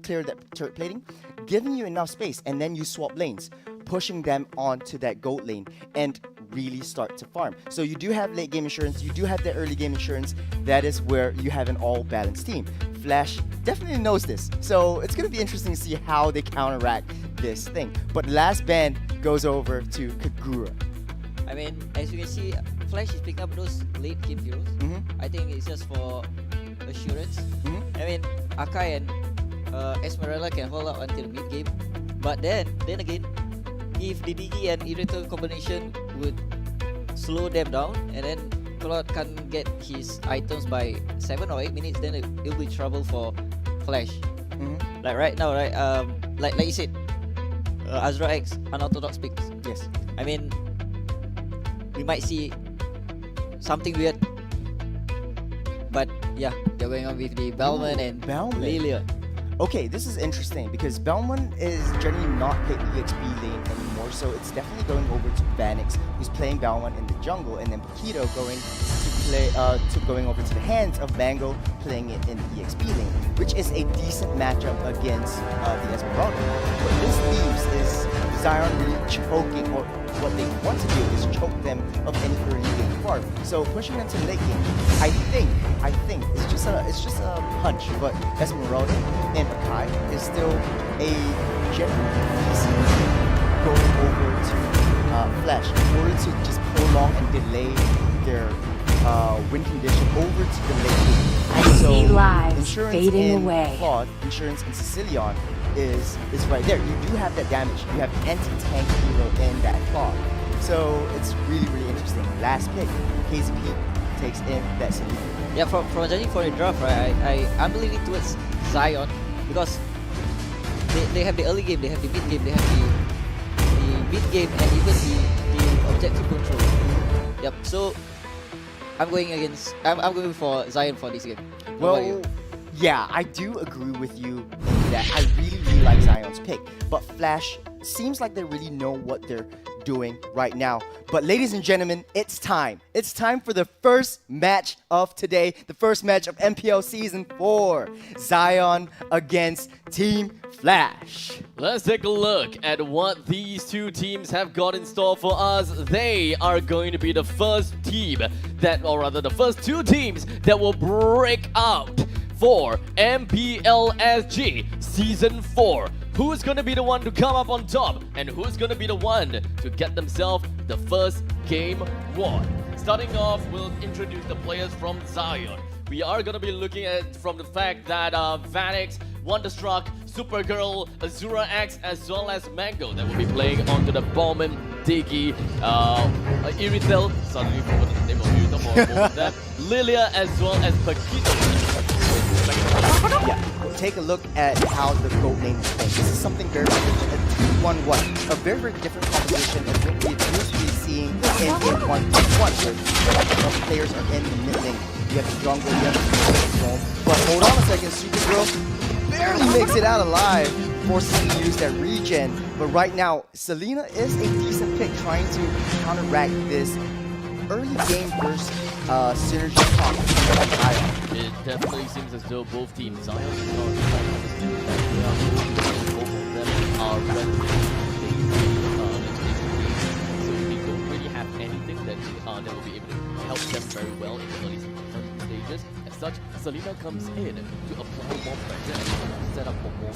clear that turret plating, giving you enough space, and then you swap lanes, pushing them onto that gold lane and really start to farm. So you do have late game insurance, you do have the early game insurance. That is where you have an all balanced team. Flash definitely knows this, so it's going to be interesting to see how they counteract this thing. But last ban goes over to Kagura. I mean, as you can see, Flash is picking up those late game heroes. I think it's just for assurance. I mean, Akai and Esmeralda can hold up until mid game, but then again, if the Digi and Irrital combination would slow them down, and then Claude can't get his items by 7 or 8 minutes, then it'll be trouble for Flash. Like right now, right? Like you said, Azura X, unorthodox picks. Yes. I mean, we might see something weird, but yeah, they're going on with the Bellman and Lilia. Okay, this is interesting because Bellman is generally not the EXP lane anymore, so it's definitely going over to Vanix, who's playing Bellman in the jungle, and then Paquito going over to the hands of Mango, playing it in the EXP lane, which is a decent matchup against the Esmeralda. What this leaves is Zion really choking, or what they want to do is choke them of any early game farm. So pushing them to late game, I think it's just a hunch, but Esmeralda and Akai is still a generally easy going over to Flash in order to just prolong and delay their win condition over to the late game. So insurance in Claude, insurance in Sicilian is right there. You do have that damage. You have anti-tank hero in that Claude. So it's really, really interesting. Last pick, Kayzeepi takes in that Selena. Yeah, from judging for the draft, right, I'm leaning towards Zion because they have the early game, they have the mid game, they have the mid game, and even the objective control. Yep. So I'm going for Zion for this game. Well, yeah, I do agree with you in that. I really, really like Zion's pick, but Flash seems like they really know what they're doing right now. But ladies and gentlemen, it's time. It's time for the first match of today, the first match of MPL Season 4. Zion against Team Flash. Let's take a look at what these two teams have got in store for us. They are going to be the first team or rather the first two teams that will break out for MPLSG Season 4. Who's going to be the one to come up on top, and who's going to be the one to get themselves the first game won? Starting off, we'll introduce the players from Zion. We are going to be looking at from the fact that Vanix, Wonderstruck, Supergirl, Azura X, as well as Mango that will be playing onto the Bowman, Diggy, Irrital, suddenly forgot the name of Irrital for both of them, Lilia, as well as Paquito. Yeah, take a look at how the gold lane is playing. This is something very different. A 2-1-1, a very, very different composition of what we usually seeing in 1-1, where the players are in the mid lane. You have the jungle, you have the zone. But hold on a second, Supergirl barely makes it out alive, forcing to use that regen. But right now, Selena is a decent pick, trying to counteract this early game burst synergy talk. It definitely seems as though both teams, Zion and both of them are so they don't really have anything that will be able to help them very well in the early stages. As such, Selena comes in to apply more pressure and set up for more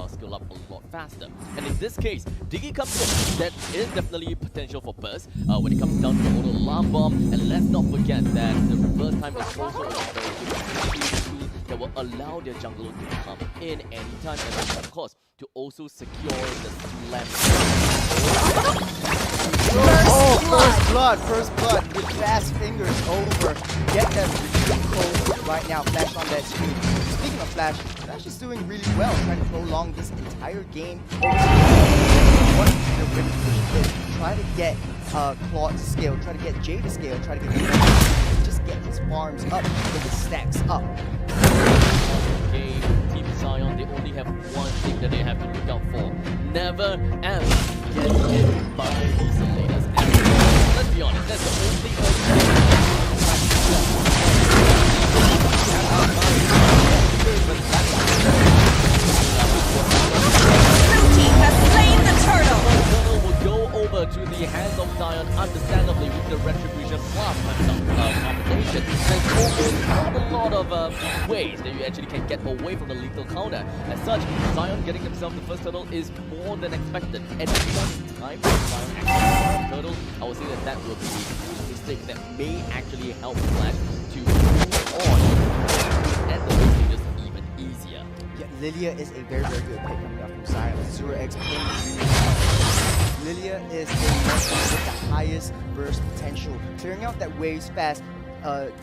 skill up a lot faster. And in this case, Diggy comes in. That is definitely potential for burst when it comes down to the auto alarm bomb. And let's not forget that the reverse time is also a very good tool that will allow their jungler to come in anytime, and of course to also secure the slam. First blood with fast fingers over. Get that retreat code right now. Flash on that screen. Speaking of Flash, Flash is doing really well, trying to prolong this entire game. What they're really pushing is try to get Claude to scale, try to get Jayy to scale, try to get just get his farms up, get his stacks up. Game, Team Zion, they only have one thing that they have to look out for. Never ever get hit by these Selena's arrows. Let's be honest, that's the only thing. lot of ways that you actually can get away from the lethal counter. As such, Zion getting himself the first turtle is more than expected. And one time for Zion actually the turtle, I would say that that will be a huge mistake that may actually help Flash to move on and the lane just even easier. Yeah, Lilia is a very, very good pick coming up from Zion. Azura X playing Lilia is a monster with the highest burst potential, clearing out that waves fast,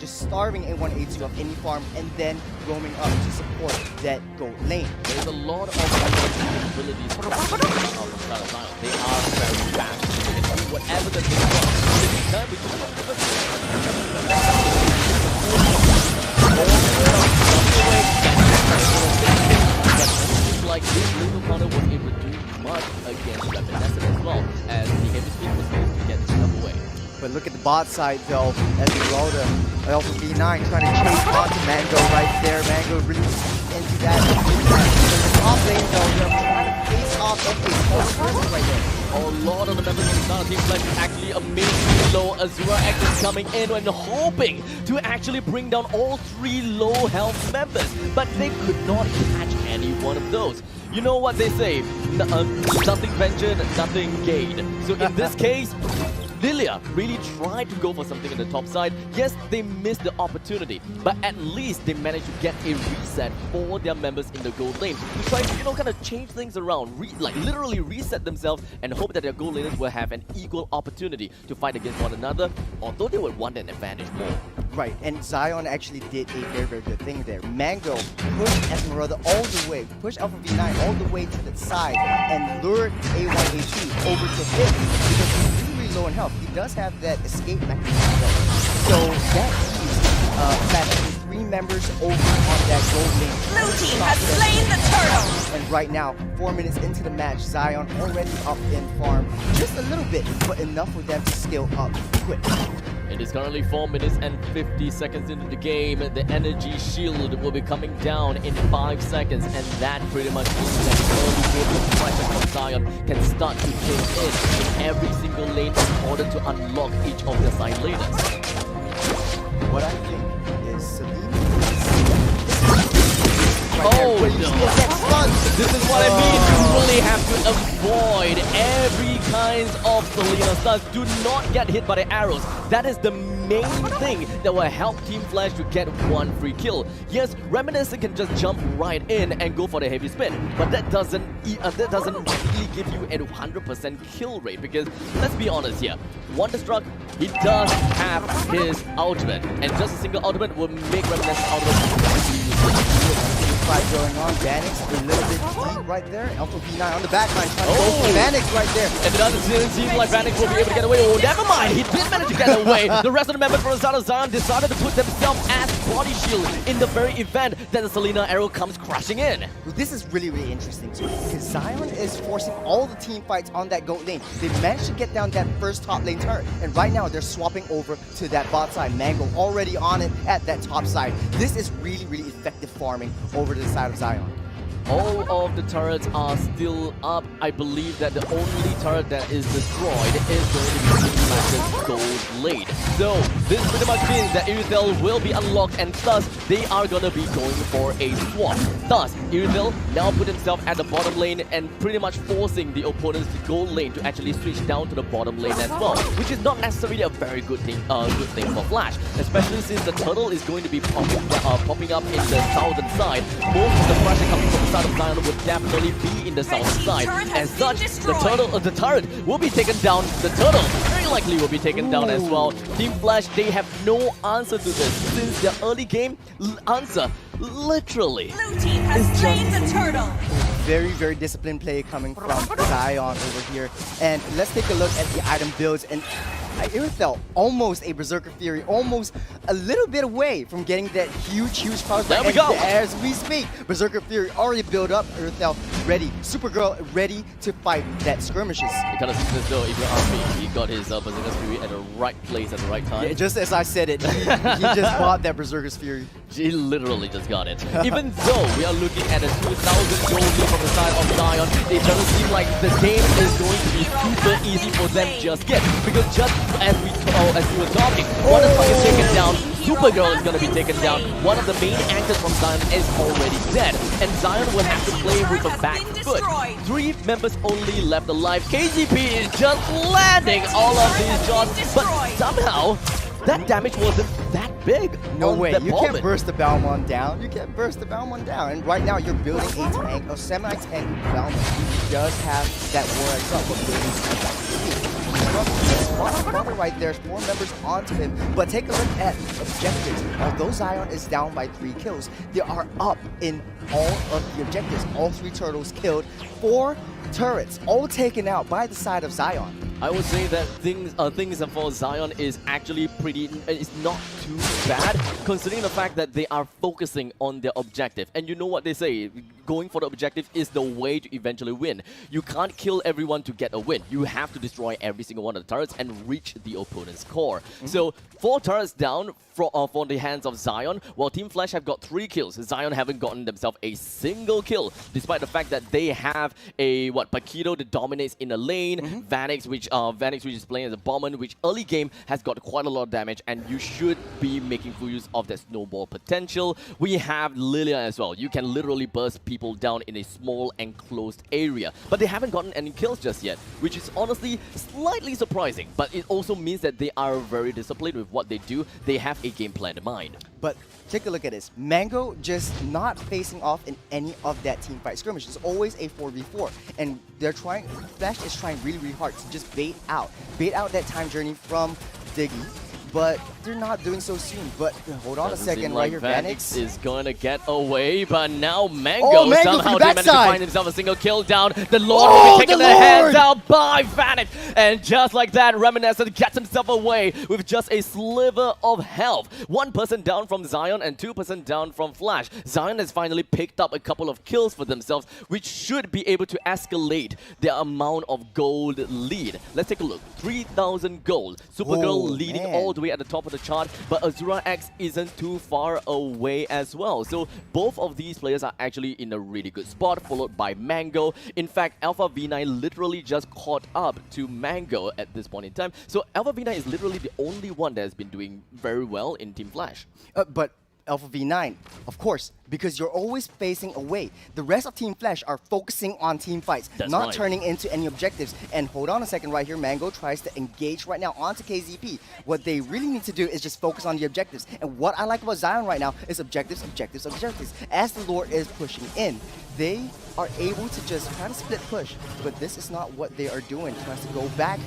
just starving A1, A2 of any farm, and then roaming up to support that gold lane. There's a lot of abilities from Zion. They are very fast. They can do whatever that they want. In the meantime, we like this little counter was able to do much against Reminiscent as well, as the heavy speed was able to get the jump away. But look at the bot side though, as Geralda, Alpha V9 trying to chase onto Mango right there. Mango really into that. The top lane though, they're trying to face off MP right there. A lot of the members of the Sana team Flash is actually amazingly low. Azura X is coming in and hoping to actually bring down all 3 low health members, but they could not catch any one of those. You know what they say, nothing ventured, nothing gained. So in this case, Lilia really tried to go for something on the top side. Yes, they missed the opportunity, but at least they managed to get a reset for their members in the gold lane to try to, kind of change things around, like literally reset themselves and hope that their gold laners will have an equal opportunity to fight against one another, although they would want an advantage more. Right, and Zion actually did a very, very good thing there. Mango pushed Esmeralda all the way, pushed Alpha V9 all the way to the side, and lured A1, A2 over to him because he's really low in health. He does have that escape mechanism though. So that keeps Flash 3 members over on that gold lane. Blue team has slain the turtle! And right now, 4 minutes into the match, Zion already up in farm just a little bit, but enough for them to scale up quick. It is currently 4 minutes and 50 seconds into the game. The energy shield will be coming down in 5 seconds, and that pretty much means that the early game of pressure from Zion can start to kick in every single lane in order to unlock each of their side laners. What I think is Selena Oh no! This is what I mean. You really have to avoid every kind of Selena stuns. Do not get hit by the arrows. That is the main thing that will help Team Flash to get 1 free kill. Yes, Reminiscent can just jump right in and go for the heavy spin, but that doesn't really give you a 100% kill rate because let's be honest here, Wonderstruck, he does have his ultimate, and just a single ultimate will make Reminiscent ultimate. Fight going on. Vanix a little bit deep right there. Alpha V9 on the backline trying to go for Vanix right there. And it doesn't seem like Vanix will be able to get away. Oh, never mind. He did manage to get away. The rest of the members from the side of Zion decided to put themselves as body shield in the very event that the Selena arrow comes crashing in. Well, this is really, really interesting too because Zion is forcing all the team fights on that gold lane. They managed to get down that first top lane turret, and right now they're swapping over to that bot side. Mango already on it at that top side. This is really, really effective farming over to the side of Zion. All of the turrets are still up. I believe that the only turret that is destroyed is going to be Team Flash's gold lane. So this pretty much means that Irithel will be unlocked, and thus they are going to be going for a swap. Thus, Irithel now put himself at the bottom lane and pretty much forcing the opponent's gold lane to actually switch down to the bottom lane as well, which is not necessarily a very good thing for Flash, especially since the turtle is going to be popping up in the southern side. Most of the pressure coming from the side of Zion would definitely be in the south side. As such, the turret will be taken down. The turtle very likely will be taken down as well. Team Flash, they have no answer to this since their early game answer literally. Blue team has slain the turtle. Very, very disciplined play coming from Zion over here. And let's take a look at the item builds. And Irithel, almost a Berserker Fury, almost a little bit away from getting that huge power. There we go. As we speak, Berserker Fury already built up. Irithel ready. Supergirl ready to fight that skirmishes. It kind of seems as though, if you ask me, he got his Berserker Fury at the right place at the right time. Yeah, just as I said it, he just bought that Berserker's Fury. He literally just got it. Even though we are looking at a 2,000 gold lead from the side of Zion, it doesn't seem like the game is going to be super easy for them just yet. Because just as we were talking, wonderstruck is taken down. SUPERGIRL is going to be taken down. One of the main anchors from Zion is already dead, and Zion will have to play with a back foot. 3 members only left alive. Kayzeepi is just landing all of these shots, but somehow that damage wasn't that big. No way. You moment. can't burst the Balmond down. You can't burst the Balmond down. And right now you're building a tank, a semi-tank Balmond. He does have that war itself, but building spot right there, 4 members onto him. But take a look at objectives. Although Zion is down by 3 kills, they are up in all of the objectives. All 3 turtles killed, 4 turrets all taken out by the side of Zion. I would say that things for Zion is actually it's not too bad, considering the fact that they are focusing on their objective. And you know what they say, going for the objective is the way to eventually win. You can't kill everyone to get a win. You have to destroy every single one of the turrets and reach the opponent's core. So 4 turrets down for the hands of Zion, while Team Flash have got 3 kills. Zion haven't gotten themselves a single kill, despite the fact that they have a Paquito that dominates in a lane, Vanix which is playing as a bomber, which early game has got quite a lot of damage, and you should be making full use of that snowball potential. We have Lilia as well. You can literally burst people down in a small enclosed area, but they haven't gotten any kills just yet, which is honestly slightly surprising, but it also means that they are very disciplined with what they do. They have a game plan in mind. But take a look at this. Mango just not facing off in any of that team fight skirmish. It's always a 4v4. And they're trying, Flash is trying really, really hard to just bait out that time journey from Diggy. But they're not doing so soon. But hold on a second, right here, Vanix is going to get away, but now Mango, Mango somehow they managed to find himself a single kill down. The Lord will be taking the hands out by Vanix, and just like that, Reminiscent gets himself away with just a sliver of health. 1 person down from Zion and 2% down from Flash. Zion has finally picked up a couple of kills for themselves, which should be able to escalate their amount of gold lead. Let's take a look. 3,000 gold. SUPERGIRL leading all the way at the top of the chart, but Azura X isn't too far away as well. So both of these players are actually in a really good spot, followed by Mango. In fact, Alpha V9 literally just caught up to Mango at this point in time. So Alpha V9 is literally the only one that has been doing very well in Team Flash. But Alpha V9, of course, because you're always facing away. The rest of Team Flash are focusing on team fights, not turning into any objectives. And hold on a second right here, Mango tries to engage right now onto Kayzeepi. What they really need to do is just focus on the objectives. And what I like about Zion right now is objectives, objectives, objectives. As the Lord is pushing in, they are able to just try to split push, but this is not what they are doing. Tries to go back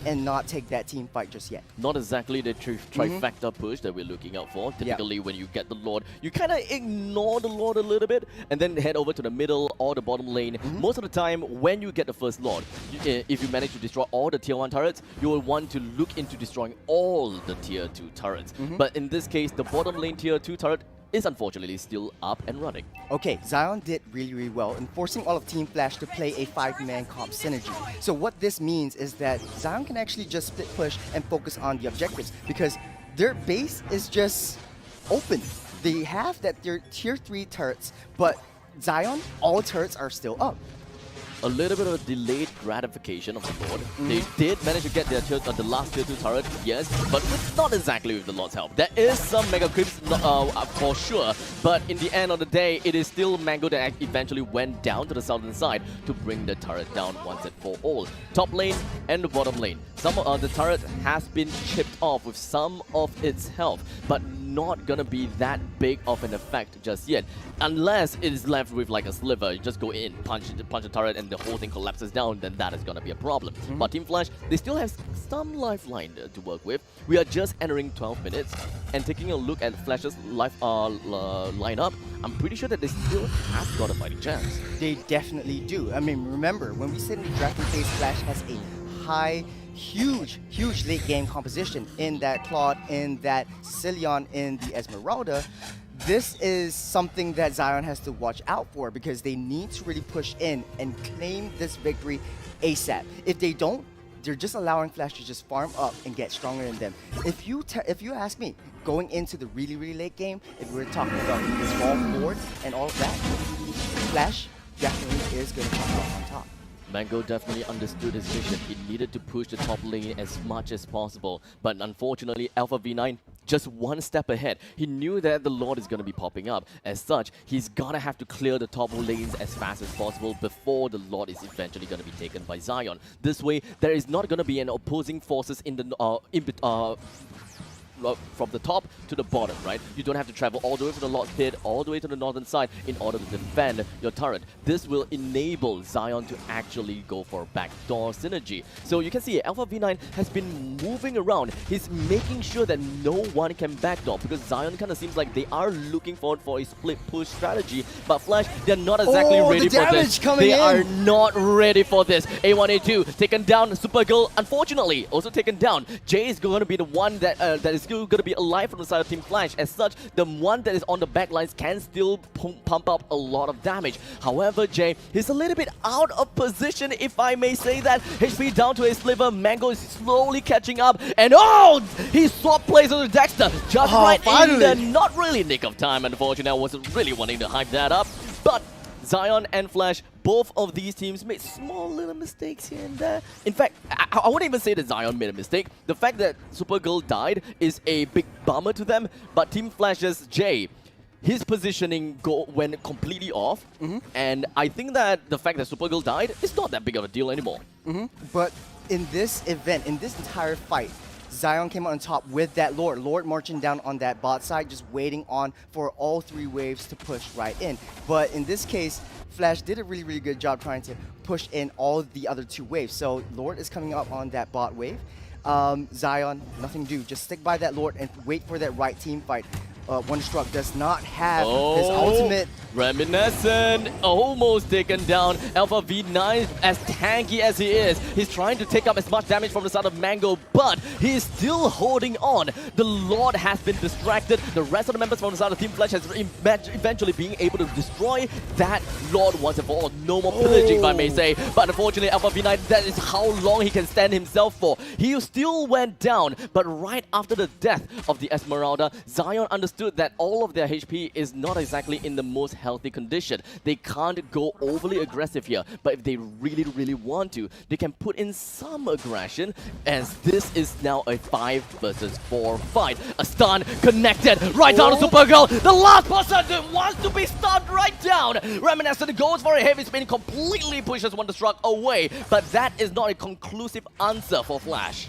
and not take that team fight just yet. Not exactly the trifecta push that we're looking out for. Typically, when you get the Lord, you kind of ignore the Lord a little bit and then head over to the middle or the bottom lane. Most of the time, when you get the first Lord, if you manage to destroy all the tier 1 turrets, you will want to look into destroying all the tier 2 turrets. But in this case, the bottom lane tier 2 turret is unfortunately still up and running. Okay, Zion did really, really well in forcing all of Team Flash to play a 5-man comp synergy. So what this means is that Zion can actually just split push and focus on the objectives because their base is just open. They have that their tier 3 turrets, but Zion, all turrets are still up. A little bit of a delayed gratification of the Lord. They did manage to get their the last tier 2 turret, yes, but not exactly with the Lord's help. There is some mega creeps for sure, but in the end of the day, it is still Mango that eventually went down to the southern side to bring the turret down once and for all. Top lane and the bottom lane. Some of the turret has been chipped off with some of its health, but not gonna be that big of an effect just yet, unless it is left with like a sliver. You just go in, punch the turret, and the whole thing collapses down. Then that is gonna be a problem. But Team Flash, they still have some lifeline to work with. We are just entering 12 minutes, and taking a look at Flash's lineup, I'm pretty sure that they still have got a fighting chance. They definitely do. I mean, remember when we said in the drafting phase, Flash has a high, huge late game composition in that Claude, in that Sicilian, in the Esmeralda. This is something that Zion has to watch out for because they need to really push in and claim this victory ASAP. If they don't, they're just allowing Flash to just farm up and get stronger than them. If you ask me, going into the really late game, if we're talking about the small board and all of that, Flash definitely is going to come out on top. Mango definitely understood his mission. He needed to push the top lane as much as possible. But unfortunately, Alpha V9 just one step ahead. He knew that the Lord is going to be popping up. As such, he's going to have to clear the top lanes as fast as possible before the Lord is eventually going to be taken by Zion. This way, there is not going to be an opposing forces in the from the top to the bottom, right? You don't have to travel all the way from the Lord's Pit, all the way to the northern side in order to defend your turret. This will enable Zion to actually go for a backdoor synergy. So you can see Alpha V9 has been moving around. He's making sure that no one can backdoor because Zion kind of seems like they are looking forward for a split push strategy. But Flash, they're not exactly ready for this. They are not ready for this. A1, A2 taken down. SUPERGIRL, unfortunately, also taken down. Jayy is going to be the one that is still going to be alive from the side of Team Flash. As such, the one that is on the back lines can still pump up a lot of damage. However, Jayy, he's a little bit out of position, if I may say that. HP down to a sliver. Mango is slowly catching up. And oh! He swapped places with Dexter. Just right in the not really nick of time, unfortunately. I wasn't really wanting to hype that up. But Zion and Flash, both of these teams made small little mistakes here and there. In fact, I wouldn't even say that Zion made a mistake. The fact that SUPERGIRL died is a big bummer to them. But Team Flash's Jayy, his positioning went completely off. And I think that the fact that SUPERGIRL died is not that big of a deal anymore. But in this event, in this entire fight, Zion came out on top with that Lord. Lord marching down on that bot side, just waiting on for all three waves to push right in. But in this case, Flash did a really, really good job trying to push in all the other two waves. So Lord is coming up on that bot wave. Zion, nothing to do. Just stick by that Lord and wait for that right team fight. Wonderstruck does not have his ultimate. Reminiscent almost taken down. Alpha V9, as tanky as he is, he's trying to take up as much damage from the side of Mango, but he's still holding on. The Lord has been distracted. The rest of the members from the side of Team Flash has eventually being able to destroy that Lord once and for all. No more pillaging, if I may say. But unfortunately, Alpha V9, that is how long he can stand himself for. He still went down, but right after the death of the Esmeralda, Zion understood that all of their HP is not exactly in the most healthy condition. They can't go overly aggressive here, but if they really, really want to, they can put in some aggression, as this is now a 5 versus 4 fight. A stun connected right down to SUPERGIRL. The last person that wants to be stunned right down. Reminiscent goes for a heavy spin, completely pushes wonderstruck away, but that is not a conclusive answer for Flash.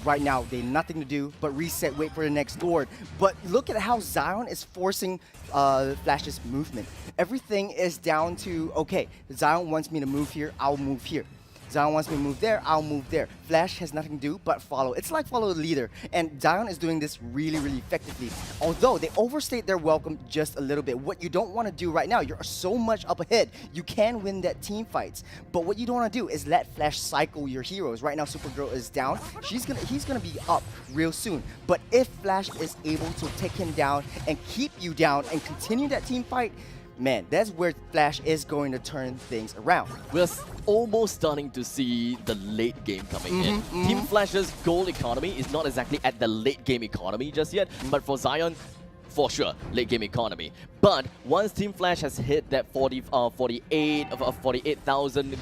Right now, they nothing to do but reset, wait for the next Lord. But look at how Zion is forcing Flash's movement. Everything is down to, okay, Zion wants me to move here, I'll move here. Zion wants me to move there, I'll move there. Flash has nothing to do but follow. It's like follow the leader. And Zion is doing this really, really effectively. Although they overstate their welcome just a little bit. What you don't want to do right now, you're so much up ahead. You can win that team fights. But what you don't want to do is let Flash cycle your heroes. Right now, SUPERGIRL is down. He's gonna be up real soon. But if Flash is able to take him down and keep you down and continue that team fight, man, that's where Flash is going to turn things around. We're almost starting to see the late game coming in. Team Flash's gold economy is not exactly at the late game economy just yet, but for Zion, for sure, late game economy. But once Team Flash has hit that 48,000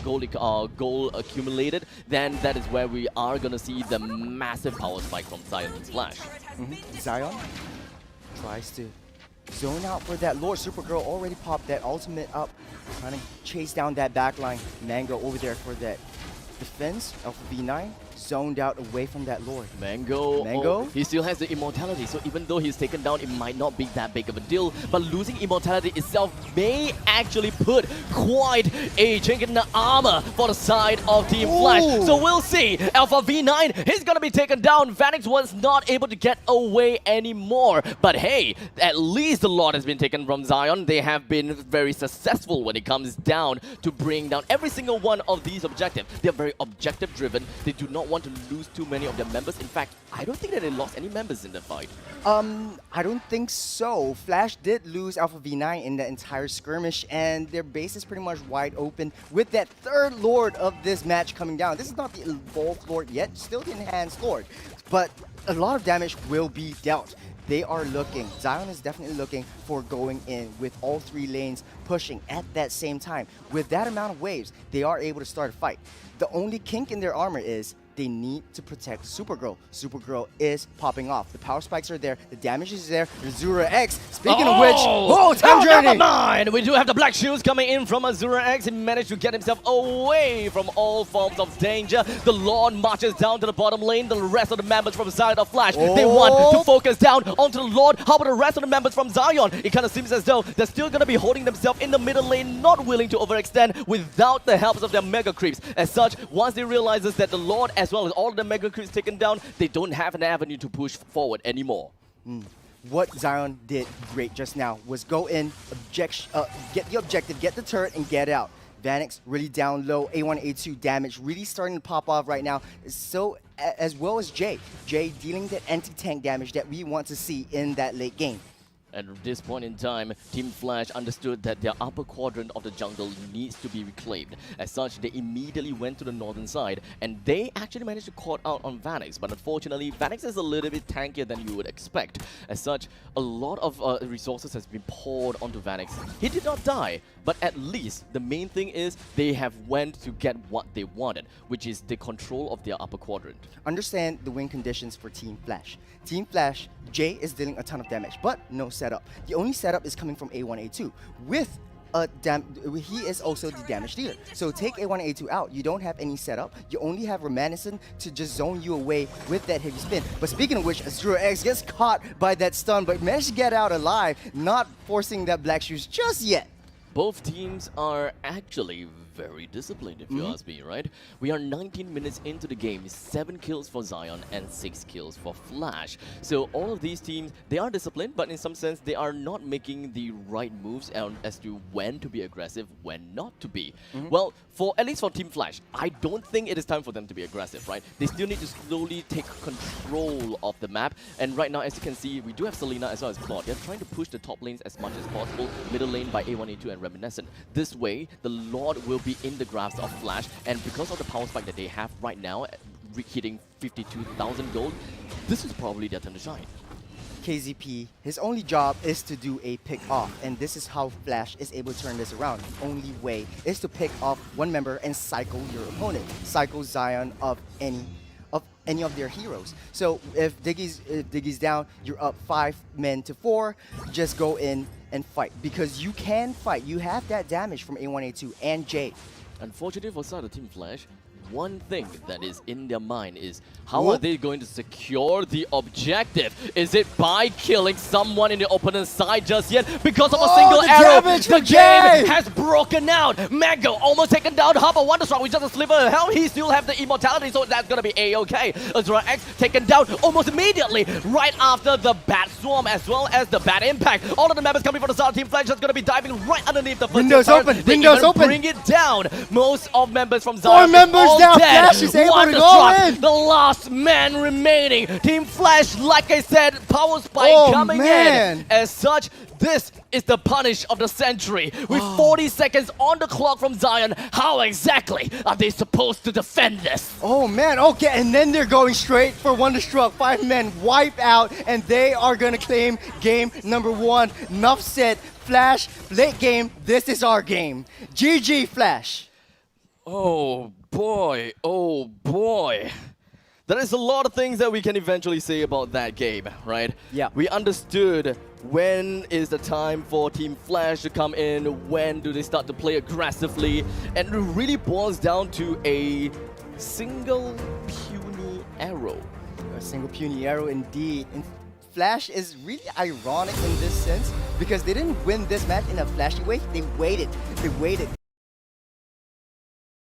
gold accumulated, then that is where we are going to see the massive power spike from Zion's Flash. Zion tries to zone out for that Lord. SUPERGIRL already popped that ultimate up, trying to chase down that backline. Mango over there for that defense. Alpha V9 zoned out away from that Lord. Mango, oh, he still has the immortality, so even though he's taken down, it might not be that big of a deal. But losing immortality itself may actually put quite a chink in the armor for the side of Team Flash. So we'll see. Alpha V9, he's gonna be taken down. Vanix was not able to get away anymore. But hey, at least the Lord has been taken from Zion. They have been very successful when it comes down to bring down every single one of these objectives. They're very objective driven. They do not want to lose too many of their members. In fact, I don't think that they lost any members in the fight. I don't think so. Flash did lose Alpha V9 in the entire skirmish, and their base is pretty much wide open with that third Lord of this match coming down. This is not the evolved Lord yet, still the enhanced Lord, but a lot of damage will be dealt. Zion is definitely looking for going in with all 3 lanes pushing at that same time. With that amount of waves, they are able to start a fight. The only kink in their armor is they need to protect SUPERGIRL. SUPERGIRL is popping off. The power spikes are there. The damage is there. Azura X, speaking of which, time journey! Never mind! We do have the black shoes coming in from Azura X. He managed to get himself away from all forms of danger. The Lord marches down to the bottom lane. The rest of the members from Zion of Flash, they want to focus down onto the Lord. How about the rest of the members from Zion? It kind of seems as though they're still going to be holding themselves in the middle lane, not willing to overextend without the help of their mega creeps. As such, once they realize that the Lord, as well as all of the mega creeps taken down, they don't have an avenue to push forward anymore. What Zion did great just now was go in, get the objective, get the turret, and get out. Vanix really down low, A1, A2 damage really starting to pop off right now. So, as well as Jayy. Jayy dealing that anti-tank damage that we want to see in that late game. At this point in time, Team Flash understood that their upper quadrant of the jungle needs to be reclaimed. As such, they immediately went to the northern side, and they actually managed to caught out on Vanix. But unfortunately, Vanix is a little bit tankier than you would expect. As such, a lot of resources has been poured onto Vanix. He did not die, but at least the main thing is they have went to get what they wanted, which is the control of their upper quadrant. Understand the win conditions for Team Flash. Team Flash, Jayy is dealing a ton of damage, but no setup. The only setup is coming from A1, A2. With he is also the damage dealer. So take A1, A2 out. You don't have any setup. You only have remaniscent to just zone you away with that heavy spin. But speaking of which, Azura X gets caught by that stun, but managed to get out alive, not forcing that black shoes just yet. Both teams are actually very disciplined, if you ask me, right? We are 19 minutes into the game, 7 kills for Zion and 6 kills for Flash. So all of these teams, they are disciplined, but in some sense, they are not making the right moves as to when to be aggressive, when not to be. Well, at least for Team Flash, I don't think it is time for them to be aggressive, right? They still need to slowly take control of the map. And right now, as you can see, we do have Selena as well as Claude. They're trying to push the top lanes as much as possible, middle lane by A1, A2 and Reminiscent. This way, the Lord will be in the grasp of Flash, and because of the power spike that they have right now, hitting 52,000 gold, this is probably their time to shine. Kayzeepi, his only job is to do a pick off, and this is how Flash is able to turn this around. The only way is to pick off one member and cycle your opponent, cycle Zion of any of their heroes. So if Diggy's down, you're up 5 men to 4, just go in and fight, because you can fight. You have that damage from A1, A2 and Jayy. Unfortunately for side of Team Flash, one thing that is in their mind is how are they going to secure the objective? Is it by killing someone in the opponent's side just yet? Because of a single arrow, the game has broken out. Mango almost taken down. How about wonderstruck with just a sliver of health? He still have the immortality, so that's going to be A-okay. Azura X taken down almost immediately right after the Bat Swarm as well as the Bat Impact. All of the members coming from the side of Team Flash just going to be diving right underneath the Windows open. Windows open. Bring it down. Most of members from Zion 4 members down. dead. Flash is able to go in. The last man remaining. Team Flash, like I said, power spike coming in. As such, this is the punish of the century. With 40 seconds on the clock from Zion, how exactly are they supposed to defend this? Oh man, okay, and then they're going straight for wonderstruck. 5 men wipe out, and they are gonna claim game number 1. Enough said. Flash, late game, this is our game. GG, Flash. Oh boy, oh boy. There is a lot of things that we can eventually say about that game, right? Yeah. We understood when is the time for Team Flash to come in, when do they start to play aggressively, and it really boils down to a single puny arrow. A single puny arrow indeed. And Flash is really ironic in this sense, because they didn't win this match in a flashy way. They waited.